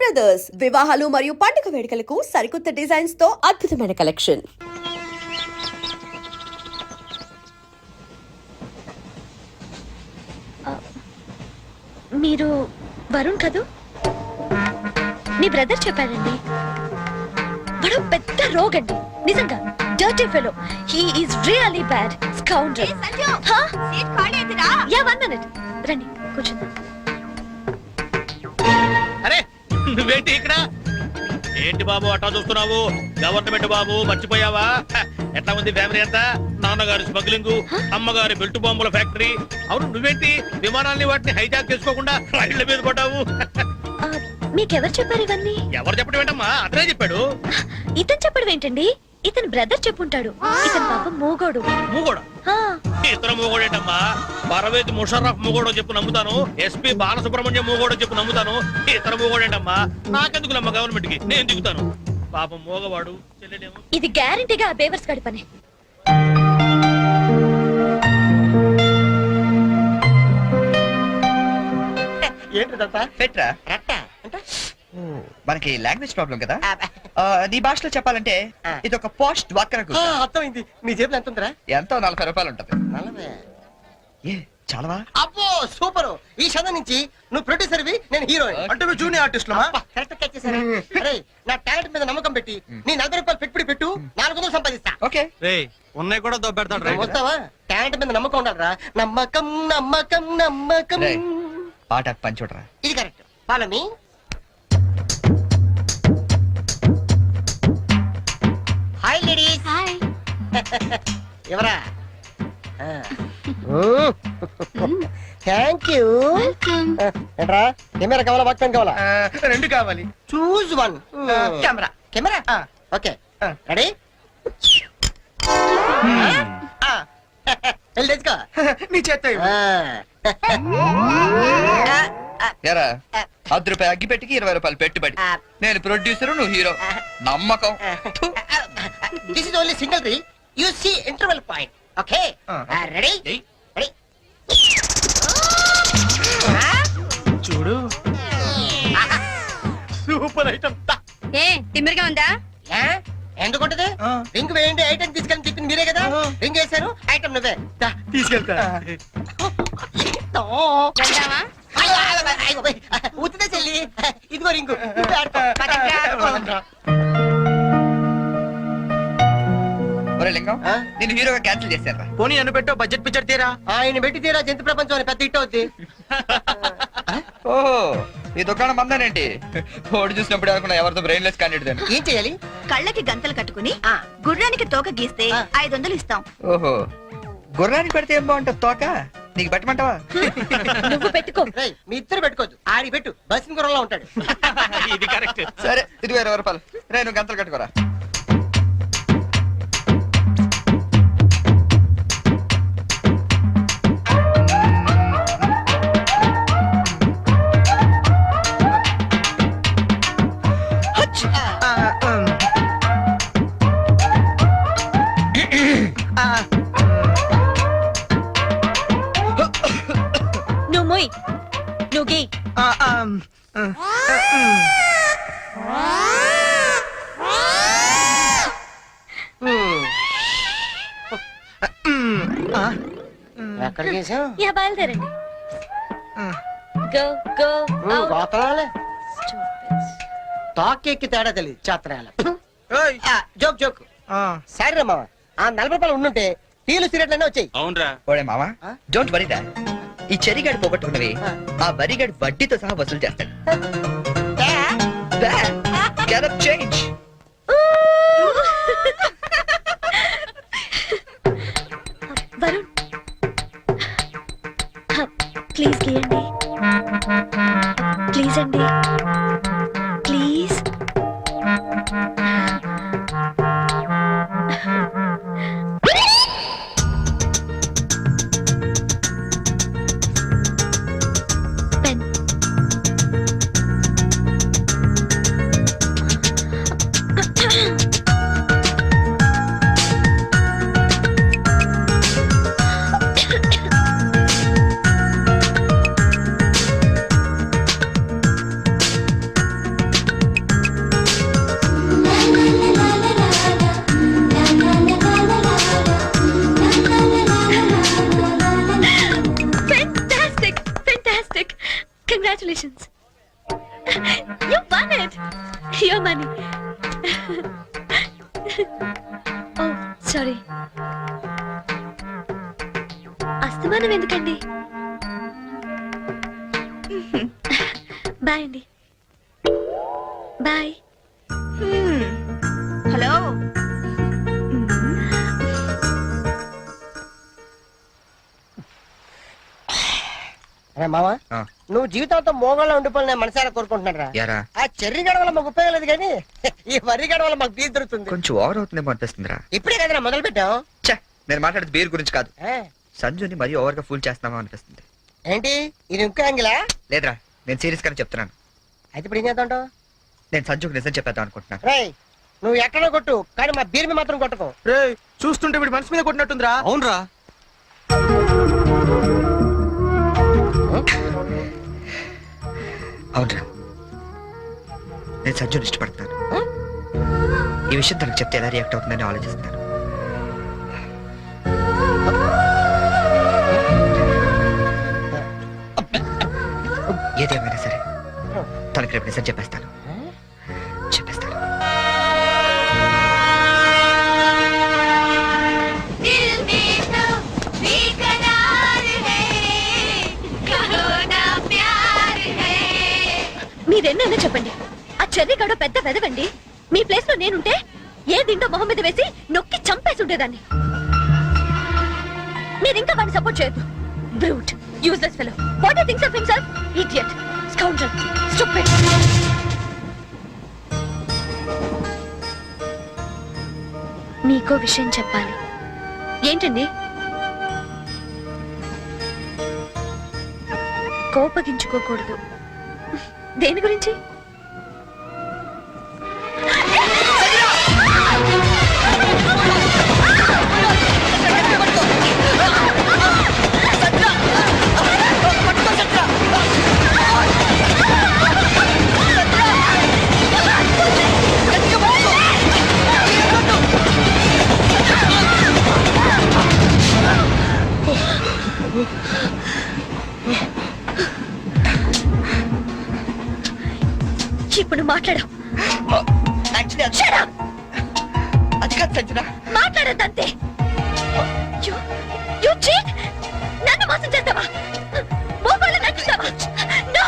Brothers వివాహాలు మరియు పండుగ వేడుకలకు సరికొత్త డిజైన్స్ తో అద్భుతమైన కలెక్షన్. మీరు వరుణ్ కదూ? మీ బ్రదర్ చెప్పారండి. వాడు పెద్ద రోగండి, నిజంగా dirty fellow. He is really bad scoundrel. Yeah 1 minute రండి కూర్చుందాం. అరే నువ్వేంటి ఇక్కడ? ఏంటి బాబు అట్టా చూస్తున్నావు? గవర్నమెంట్ బాబు మర్చిపోయావా? ఎట్లా ఉంది ఫ్యామిలీ అంతా? నాన్నగారి స్మగ్లింగ్, అమ్మగారి బెల్ట్ బాంబుల ఫ్యాక్టరీ. అవును నువ్వేంటి విమానాల్ని వాటిని హైజాక్ చేసుకోకుండా రైళ్ల మీద పడ్డావు? మీకెవరు చెప్పారు ఇవన్నీ? ఎవరు చెప్పడం ఏంటమ్మా? అతనే చెప్పాడు. ఇతను చెప్పడం ఏంటండి? ఇతని బ్రదర్ చెప్పుంటాడు. ఇతని పాపం మూగోడు. మూగోడా? ఇతర మూగోడేంటమ్మా? పరవేతి ముషర్రఫ్ మూగోడో చెప్పు నమ్ముతాను. ఎస్పీ బాలసుబ్రహ్మణ్యం మూగోడో చెప్పు నమ్ముతాను. ఇతర మూగోడేంటమ్మా? నాకెందుకు నమ్మ గవర్నమెంట్ కి, నేను దిగుతాను. పాపం మూగవాడు చెల్లెడేమో. ఇది గ్యారంటీగా ఆ బేవర్స్ గడి పని. ఏంటిదంతా? పెట్రా రట్ట అంటే మనకి లాంగ్వేజ్ ప్రాబ్లం కదా. నీ భాషలో చెప్పాలంటే ఇది ఒక పోస్ట్ డ్వాక్రా గుట్ట. అర్థమైంది. నీ జేబులో ఎంత ఉందిరా? ఎంతో 40 రూపాయలు ఉంటది. 40? ఏ చాలవా? అబ్బో సూపర్. ఈ చదువు నుంచి నువ్వు ప్రొడ్యూసర్వి, నేను హీరోయిన్. అంటే నువ్వు జూనియర్ ఆర్టిస్ట్ కరెక్ట్ క్యాచ్ చేశారు. అరే నా టాలెంట్ మీద నమ్మకం పెట్టి నీ 40 రూపాయలు పెట్టుబడి పెట్టు, 400 సంపాదిస్తా. ఓకే ఉన్నాయి కూడా దొబ్బెడతాడు. వస్తావా? టాలెంట్ మీద నమ్మకం ఉండాలిరా. నమ్మకం నమ్మకం నమ్మకం. పాట పని చూడరా. ఇది correct. Follow me. Hi ladies. Hi. ఎవరా? Thank you. ఏంట్రా కెమెరా కావాలా, వాక్మెన్ కావాలా? 2 కావాలి. Choose one. Camera. Camera okay. Ready? వెళ్ళి తెచ్చుకో. నీ చేత్తో ఎరా 10 రూపాయలు అగ్గి పెట్టికి 20 రూపాయలు పెట్టుబడి. నేను ప్రొడ్యూసర్, నువ్వు హీరో. నమ్మకం. This is only single reel. You see interval point. Okay ready? Ready. చూడు సూపర్ ఐటమ్. ఏ తిమ్మిరిగా ఉందా? ఎందుకుంటది? రింగ్ వేయండి, ఐటమ్ తీసుకెళ్ళి చెప్పింది మీరే కదా. రింగ్ వేశారు, ఐటమ్ నువ్వే. తీసుకెళ్తా. వెళ్దామా? ఉత్తిదే చెల్లి, ఇదిగో రింగు. ఒరే లింగం, నేను హీరోగా క్యాన్సిల్ చేశాను. పోనీ అన్ను పెట్టో బడ్జెట్ పిక్చర్ తీరా. ఆయన పెట్టి తీరా జంతు ప్రపంచం అని పెద్ద హిట్ అవుద్ది. ఓహో ఈ దుకాణం మందానేంటి? ఓడి చూసినప్పుడు అనుకున్నా ఎవరితో బ్రెయిన్లెస్ క్యాండిడేట్ అని. ఏం చేయాలి? కళ్ళకి గంతలు కట్టుకుని గుర్రానికి తోక గీస్తే 500 ఇస్తాం. ఓహో గుర్రానికి పెడితే ఏం బాగుంటుంది తోక? నీకు పెట్టమంటావా? నువ్వు పెట్టుకో. మీ ఇద్దరు పెట్టుకోవద్దు, ఆడి పెట్టు. బస్సు గుర్రంలో ఉంటాడు. ఇది కరెక్ట్. సరే ఇదిగో 20 రూపాయలు. రే నువ్వు గంతలు కట్టుకోరా. నువ్వు మొయ్, నువ్వు గీ. ఎక్కడికి వేసావు? యా బయలుదేరండి. Go go. గోతరాలే తాకెక్కి తేడా తెలియదు చాత్రాల. Joke joke. సరే మామ, ఆ 40 రూపాయలు ఉండుంటే టీలు సిగరెట్లనే వచ్చాయి. అవునరా. ఓడే మామా డోంట్ వరీ దా. ఈ చెరిగాడు పోగొట్టుకున్నవి ఆ వరిగాడు వడ్డీతో సహా వసూలు చేస్తాడు. చేంజ్. వరుణ్ ప్లీజ్ గీయండి. ప్లీజ్ అండి, please. Pen. Your money. Oh, sorry. అస్తమానం ఎందుకండి? బాయ్ అండి. బాయ్. హలో అరే మావా ఆ, నువ్వు జీవితంతో మోగంలో ఉండిపోయి నేను మనసారా కోరుకుంటున్నాను రా. యారా ఆ చెర్రీ గడ వల్ల మాకు ఉపయోగం లేదు కానీ ఈ వరి గడ వల్ల మాకు బీర్ దొరుకుతుంది. కొంచెం ఓవర్ అవుతుందేమో అనిపిస్తుందిరా. ఇప్పుడే కదరా మొదలు పెట్టాం. ఛే, నేను మాట్లాడేది బీర్ గురించి కాదు, ఆ, సంజుని మరీ ఓవర్ గా ఫూల్ చేస్తున్నామా అనిపిస్తుంది. ఏంటి ఇది ఇంకో యాంగిలా? లేదురా, నేను సీరియస్ గానే చెప్తున్నాను. అయితే ఇప్పుడు ఏం చేద్దాం? నేను సంజుకు నిజం చెప్పేద్దాం అనుకుంటున్నాను. రేయ్ నువ్వు ఎక్కడో కొట్టు కానీ మా బీర్ మీద మాత్రం కొట్టుకో. రే చూస్తుంటే వీడి మనసు మీద కొట్టినట్టుందిరా. అవునరా. అవునరా, నేను సంజుని ఇష్టపడుతున్నాను. ఈ విషయం తనకు చెప్తే ఎలా రియాక్ట్ అవుతుందని ఆలోచిస్తున్నాను. ఏదేమైనా సరే తనకి రేపు నిజం చెప్పేస్తాను. చెప్పేస్తాను. మీరెన్నైనా చెప్పండి, ఆ చెర్రీ గడ పెద్ద వెదవండి. మీ ప్లేస్ లో నేనుంటే ఏ దిండో మొహం మీద వేసి నొక్కి చంపేసి ఉండేదాన్ని. మీరు ఇంకా వాడిని సపోర్ట్ చేయొద్దు. Brute, useless fellow. What do you thinks of himself? Idiot, scoundrel, stupid. మీకో విషయం చెప్పాలి. ఏంటండి? కోపగించుకోకూడదు. దేని గురించి? ఇప్పుడు మాట్లాడు. అది కాదు సంజన, మాట్లాడద్దంతే. నన్ను మోసం చేస్తావా? మోకాళ్ళు నటిస్తావా? No!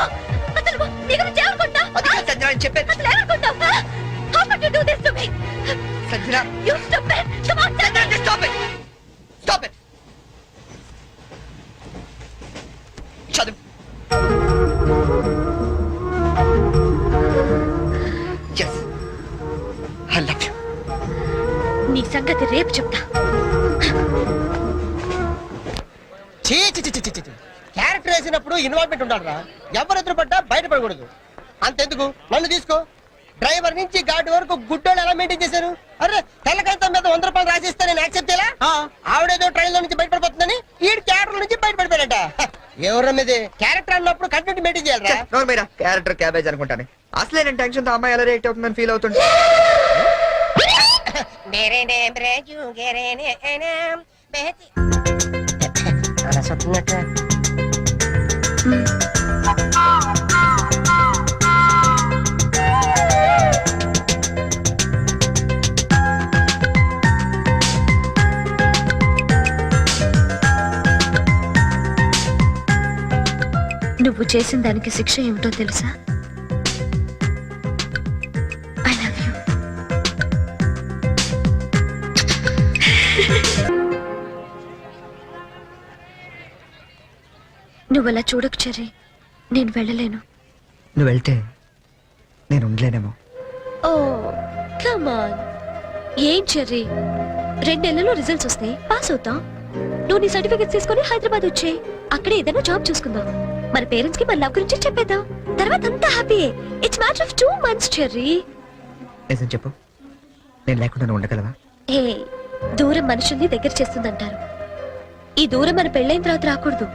అసలు నీ గురించి ఏమనుకుంటా? అది కాదు సంజన, నేను చెప్పేది. అసలు ఏమనుకుంటావా? How could you do this to me? Sanjana, You stupid! Come on, tell me! stop it! Stop it! చదువు. Yes, I love you. నీ సంగతి రేపు చెప్తా. చీ చీ చీ చీ చీ. క్యారెక్టర్ వేసినప్పుడు ఇన్వాల్వ్మెంట్ ఉండాలిరా. ఎవరు ఎదురు పడ్డా బయటపడకూడదు. అంతెందుకు నన్ను తీసుకో. డ్రైవర్ నుంచి గార్డ్ వరకు గుడ్డోళ్ళు ఎలా మెయింటైన్ చేశారు? అరే తెల్లకాంతం మీద 100 రూపాయలు రాసిస్తే నేను యాక్సెప్ట్ చేయాలా? ఆవిడేదో ట్రైన్ లో నుంచి బయటపడిపోతుందని ఈ క్యారెక్టర్ నుంచి బయటపడిపోయాడట. ఎవరి మీద క్యారెక్టర్ అన్నప్పుడు కంటెంట్ మెయింటైన్ చేయాలరా. నోరు మీరా, క్యారెక్టర్ క్యాబేజ్ అనుకుంటాను. అసలే నేను టెన్షన్ తో అమ్మాయి ఎలా రియాక్ట్ అవుతుందని ఫీల్ అవుతుంటే. అలా చెప్తున్నట్టు నువ్వు చేసిన దానికి శిక్ష ఏమిటో తెలుసా? I love you. నువ్వు అలా చూడకు చెర్రీ, నేను వెళ్ళలేను. నువ్వు వెళ్తే నేను ఉండలేనేమో. Oh come on. ఏం చెర్రీ, 2 నెలల్లో రిజల్ట్స్ వస్తాయి, పాస్ అవుతాం. నువ్వు నీ సర్టిఫికెట్స్ తీసుకొని హైదరాబాద్ వచ్చేయ్. అక్కడే ఏదైనా జాబ్ చూసుకుందాం. మన పేరెంట్స్ కి మన లవ్ గురించి చెప్పేద్దాం. తర్వాత అంతా happy. It's matter of 2 months cherry. నిజం చెప్పు, నేను లేకుండా నువ్వు ఉండగలవా? ఏ దూరం మనుషుల్ని దగ్గర చేస్తుందంటారు. ఈ దూరం మన పెళ్ళైన తర్వాత రాకూడదు.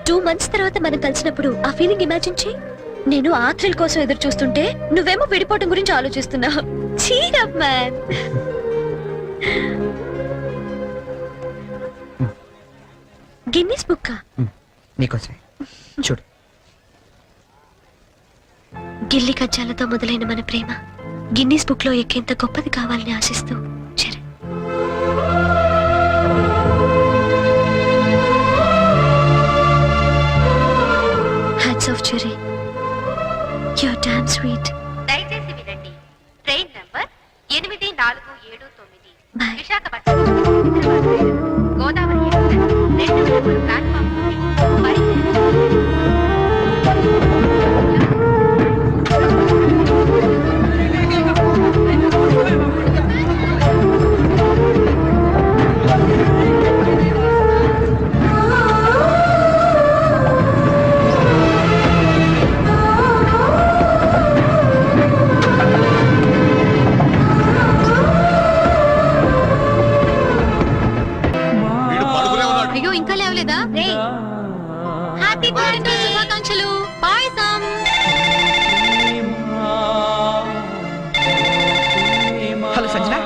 2 months తర్వాత మనం కలిసినప్పుడు ఆ ఫీలింగ్ ఇమాజిన్ చేయి. నేను ఆ థ్రిల్ కోసం ఎదురు చూస్తుంటే నువ్వేమో విడిపోవటం గురించి ఆలోచిస్తున్నావు. Cheer up man. Guinness book నీకోసమే. చూడు, గిల్లి కజ్జాలతో మొదలైన మన ప్రేమ గిన్నీస్ బుక్ లో ఎక్కేంత గొప్పది కావాలని ఆశిస్తూ Charan. Hats off Cherry, your damn sweet. దయచేసి వినండి. Train number 8479 Bye. Visakhapatnam Godavari express 2 platform నుండి బయలుదేరుతుంది. వీడు పడుకునే ఉన్నాడు. అయ్యో ఇంకా లేవలేదా? హ్యాపీ బర్త్డే, శుభాకాంక్షలు, పాయసం. హలో సంజన.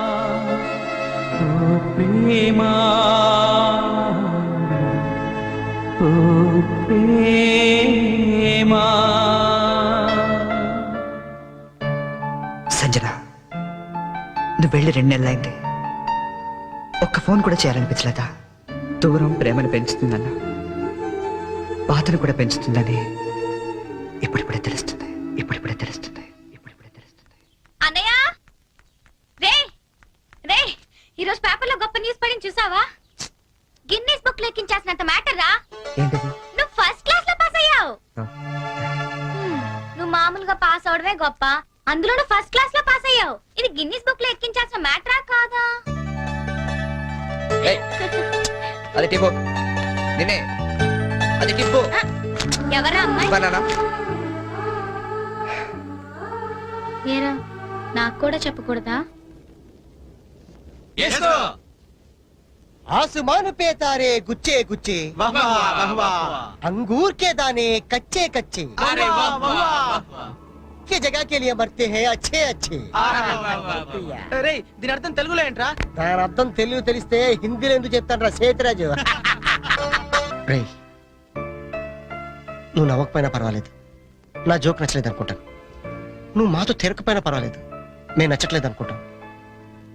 సంజన, నువ్వు వెళ్ళి 2 నెలలైంది. ఒక్క ఫోన్ కూడా చేయాలనిపించలేదా? దూరం ప్రేమను పెంచుతుందన్న, బాధను కూడా పెంచుతుందని ఇప్పుడిప్పుడే తెలుస్తుంది. ఇప్పుడిప్పుడే తెలుస్తుంది. ఇప్పుడిప్పుడే తెలుస్తుంది. అన్నయ్య, రే రే, ఈరోజు పేపర్లో గొప్ప న్యూస్ పడింది చూసావా? గిన్నీస్ బుక్ లో ఎక్కించాల్సినంత మ్యాటర్ రా. ఏంటది? నువ్వు ఫస్ట్ క్లాస్ లో పాస్ అయ్యావు. ఆ. నువ్వు మామూలుగా పాస్ అవడమే గొప్ప, అందులోనూ ఫస్ట్ క్లాస్ లో పాస్ అయ్యావు. ఇది గిన్నీస్ బుక్ లో ఎక్కించాల్సిన మ్యాటరా కాదా? ఏయ్, అది టిప్పు. నిన్నే అది టిప్పు. ఎవరా అమ్మాయి? బనానా. ఏరా, నాకు కూడా చెప్పకూడదా? आसमान पे तारे गुच्छे गुच्छे, अंगूर के दाने कच्चे कच्चे, की जगह के लिए मरते हैं अच्छे अच्छे. దీని అర్థం తెలుగులో ఏంట్రా? దాని అర్థం తెలుగు తెలిస్తే హిందీలో ఎందుకు చెప్తాను రా సేతురాజు. రేయ్, నువ్వు నవ్వకపోయినా పర్వాలేదు, నా జోక్ నచ్చలేదు అనుకుంటాను. నువ్వు మాతో తిరగకపోయినా పర్వాలేదు, మేము నచ్చట్లేదు అనుకుంటాం.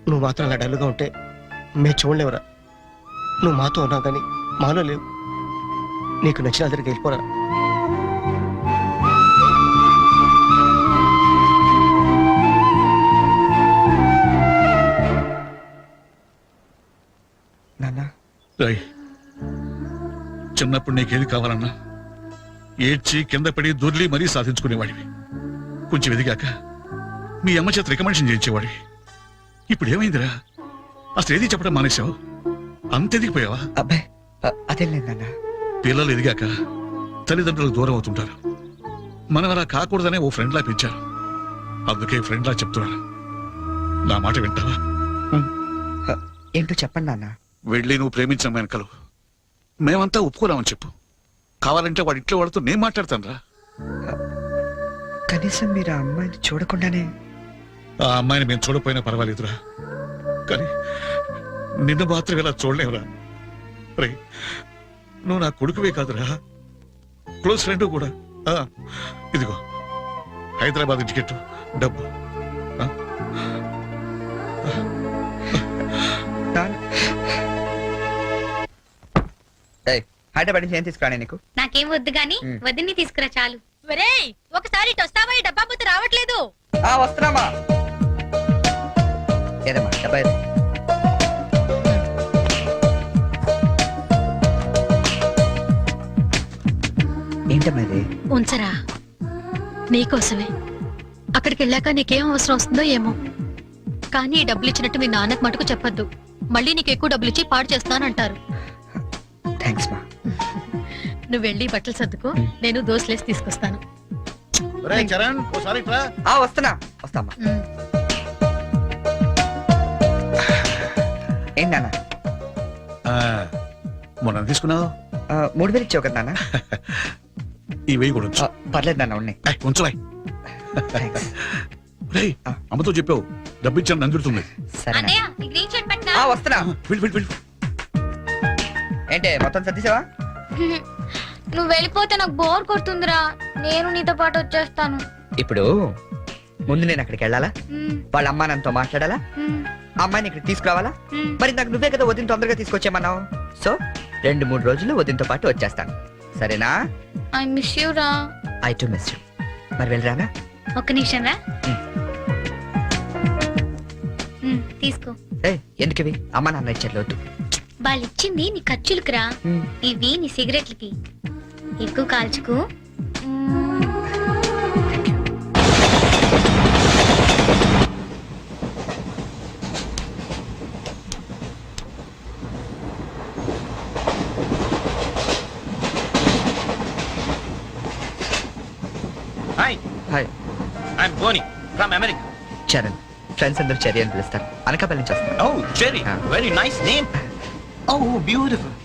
నువ్వు మాత్రం అలా డల్లుగా ఉంటే మేము చూడలేవురా. నువ్వు మాతో ఉన్నావు కానీ మాలో లేవు. నీకు నచ్చిన దగ్గరికి వెళ్ళిపోరా. నాన్న, రేయ్, చిన్నప్పుడు నీకేది కావాలన్నా ఏడ్చి కింద పడి దొర్లి మరీ సాధించుకునేవాడివి. కొంచెం ఎదిగాక మీ అమ్మ చేత రికమెండేషన్ చేయించేవాడివి. ఇప్పుడు ఏమైందిరా? అసలు ఏది చెప్పడం మానేశావు? అంత ఎదిగిపోయావా? అబ్బాయి, అదేం లేదు నాన్న. పిల్లలు ఎదిగాక తల్లిదండ్రులకు దూరం అవుతుంటారు. మనం అలా కాకూడదనే ఓ ఫ్రెండ్లా పెంచారు. అందుకే ఫ్రెండ్లా చెప్తున్నాను, నా మాట వింటావా? ఏంటో చెప్పండి నాన్న. వెళ్ళి నువ్వు ప్రేమించిన వెనకలు మేమంతా ఒప్పుకోరామని చెప్పు. కావాలంటే వాడి ఇంట్లో వాడితో నేను మాట్లాడతాను రా. కనీసం మీరు ఆ అమ్మాయిని చూడకుండానే. ఆ అమ్మాయిని మేము చూడపోయినా పర్వాలేదురా, కానీ నిన్ను మాత్రం ఇలా చూడలేవురా. రే, నువ్వు నా కొడుకువే కాదురా, క్లోజ్ ఫ్రెండ్ కూడా. ఇదిగో హైదరాబాద్ టికెట్, డబ్బు. హైదరాబాద్ నుంచి ఏం తీసుకురానే నీకు? నాకేం వద్దు గాని వదిన్ని తీసుకురా చాలు. ఒకసారి ఇటు వస్తావా? ఈ డబ్బా బుద్ధి రావట్లేదు. వస్తున్నామా? ఏదమ్మా డబ్బా ఏది? ఏంటమ్మా ఇది? ఉంచరా, నీకోసమే. అక్కడికి వెళ్ళాక నీకేం అవసరం వస్తుందో ఏమో, కానీ ఈ డబ్బులు ఇచ్చినట్టు మీ నాన్నకు మటుకు చెప్పొద్దు. మళ్ళీ నీకు ఎక్కువ డబ్బులు ఇచ్చి పాడు చేస్తానంటారు. థ్యాంక్స్ మా. నువ్వు వెళ్ళి బట్టలు సర్దుకో, నేను దోశలేసి తీసుకొస్తాను. చరణ్, ఓసారి ఇట్రా. వస్తున్నా వస్తామ్మా. ఏంటి నాన్న? మొన్న తీసుకున్నావు 3000 ఇచ్చావు కదా నాన్న? ఈ వెయ్యి కూడా ఉంచు. పర్లేదు నాన్న, ఉన్నాయి. ఉంచురాయ్. థ్యాంక్స్. రేయ్, అమ్మతో చెప్పావు డబ్బు ఇచ్చాను నందుడుతుంది. సరే అన్నయ్య, ఈ గ్రీన్ షర్ట్ పట్టినా? వస్తున్నా. వెళ్ళి వెళ్ళి వెళ్ళి. ఏంటే మొత్తం సర్దిసావా? నువ్వు వెళ్ళిపోతే నాకు బోర్ కొడుతుందిరా. నేను నీతో పాటు వచ్చేస్తాను. ఇప్పుడు ముందు నేను అక్కడికి వెళ్ళాలా వాళ్ళ అమ్మా నాన్నతో మాట్లాడాలా ఆ అమ్మాయిని ఇక్కడ తీసుకురావాలా మరి నాకు నువ్వే కదా వదిన తొందరగా తీసుకొచ్చామన్నావు సో 2-3 రోజులు వదినతో పాటు వచ్చేస్తాను సరేనా ఐ మిస్ యూ రా. ఐ టు మిస్ యూ మరి వెళ్ళరానా ఒక్క నిమిషం రా. తీసుకో. ఎందుకు ఇవి అమ్మా నాన్న ఇచ్చారు వద్దు వాళ్ళు ఇచ్చింది నీ ఖర్చులకు రా, ఇవి నీ సిగరెట్లకి. ఎక్కువ కాల్చుకో. Hi, hi I'm Bonnie from America. Charan friends అందరూ చెర్రీ అని పిలుస్తారు అనకాపల్లి నుంచి వస్తాను oh Cherry, very nice name. Oh beautiful.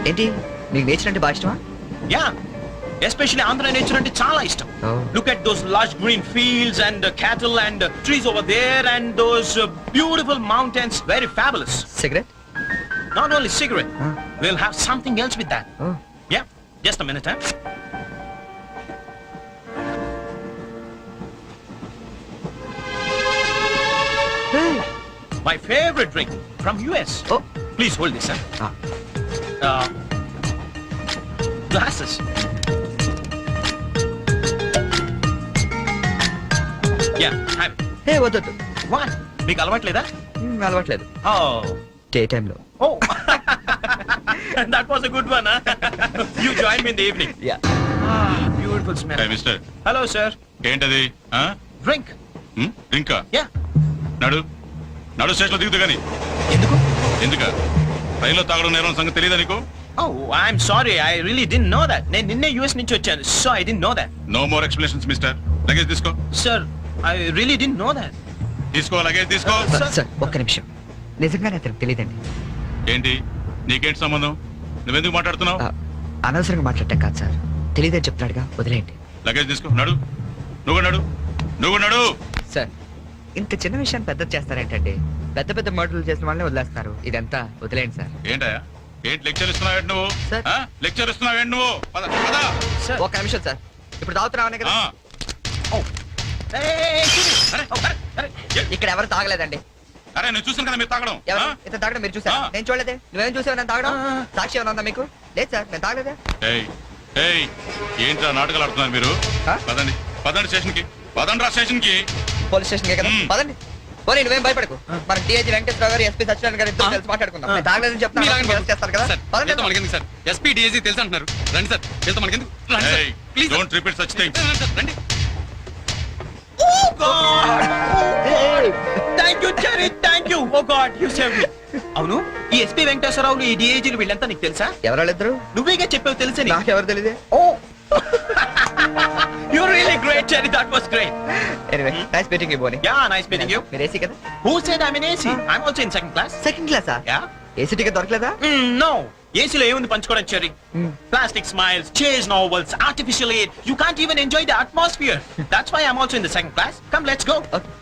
ఏంటి నీకు నేచర్ అంటే బాగా ఇష్టమా యా, ఎస్పెషల్లీ ఆంధ్ర నేచర్ అంటే చాలా ఇష్టం. Oh. Look at those large green fields and cattle and trees over there and those beautiful mountains. Very fabulous. Cigarette Not only cigarette, we'll have something else with that. Oh. Yeah, just a minute, huh? My favorite drink from US. Oh. Please hold this, huh? Glasses. Yeah, have it. హే వద్దు What? మీకు అలవాట్లేదా? అలవాట్లేదు Oh. Day టైంలో Oh. That was a good one, huh? You joined me in the evening. Yeah Ah, beautiful smell. Hi mister Hello, sir. ఏంటది Drink. ఇంకా Yeah. నడు నడు station దిగుతు గాని ఎందుకు? ఎందుక రైల్లో తాగడం నేరం సంగతి తెలియదా నీకు Oh, I'm sorry. I really didn't know that. నేను నిన్నే US నుంచి వచ్చాను. So I didn't know that. No more explanations mister luggage తీసుకో Sir, I really didn't know that. తీసుకో లగేజ్ తీసుకో సార్ ఒక్క నిమిషం నిజంగానే అతనికి తెలియదండి ఏంటి నీకేంటి సంబంధం నువ్వెందుకు మాట్లాడుతున్నావు అనవసరంగా మాట్లాడటం కాదు సార్ తెలియదని చెప్తాడుగా వదిలేయండి లగేజ్ తీసుకో నడు నువ్వు నడు నువ్వు నడు సార్ ఇంత చిన్న విషయాన్ని పెద్ద చేస్తారేంటండి పెద్ద పెద్ద మర్డర్లు చేసిన వాళ్ళని వదిలేస్తున్నారు ఇదంతా వదిలేయండి సార్ ఏంటయ్యా ఏంటి లెక్చర్ ఇస్తున్నావు నువ్వు సార్. లెక్చర్ ఇస్తున్నావు నువ్వు పద పద Sir. ఒక్క నిమిషం సార్ ఇప్పుడు తాగుతున్నామనే కదా ఆ, Hey, అరే, అరే, ఏ- ఇక్కడ ఎవరు తాగలేదండి అరే నేను చూసాను కదా మీరు తాగడం ఎవరు ఆ? ఇతను తాగడం మీరు చూసారా ఆ. నేను చూడలేదే నువ్వేం చూసావు నేను తాగడం ఆ. సాక్షి ఏమైనా ఉందా మీకు లేదు సార్ నేను తాగలేదే ఏయ్ ఏయ్ ఏంట్రా నాటకాలు ఆడుతున్నారు మీరు ఆ? పదండి పదండి స్టేషన్ కి పదండి రా స్టేషన్ కి పోలీస్ స్టేషన్ కదా మ్మ్. పదండి పోనీ నువ్వేం భయపడకు మన డిఐజీ వెంకటేశ్వర గారు ఎస్పీ సత్యనారాయణ గారు ఇద్దరు కలిసి మాట్లాడుకుందాం నేను తాగలేదని చెప్తాను చేస్తారు కదా పదండి మనకెందుకు సార్ ఎస్పీ డిఐజీ తెలుసు అంటున్నారు రండి సార్ వెళ్తాం మనకెందుకు రండి sir please don't repeat such things రండి Oh God! Thank you, Jerry. Thank you. Oh God, you saved me. అవును ఈ ఎస్పీ వెంకటేశ్వరరావు ఈ డిఐజీలు వీళ్ళంతా నీకు తెలుసా? ఎవరాళ్ళిద్దరు నువ్వేగా చెప్పావు తెలుసని. నాకెవరు తెలియదే Oh. You're really great, Jerry. That was great. Anyway nice meeting you Boney Yeah, nice meeting you. మీరు ఏసీ కదా Who said I'm in AC? I'm also in second class. Second క్లాసా Yeah. ఏసీ టికెట్ దొరకలేదా No. ఏసీలో ఏముంది పంచుకోవడం cherry? Plastic smiles, chase novels, artificial air. You can't even enjoy the atmosphere. That's why I'm also in the second class. Come, let's go. Okay.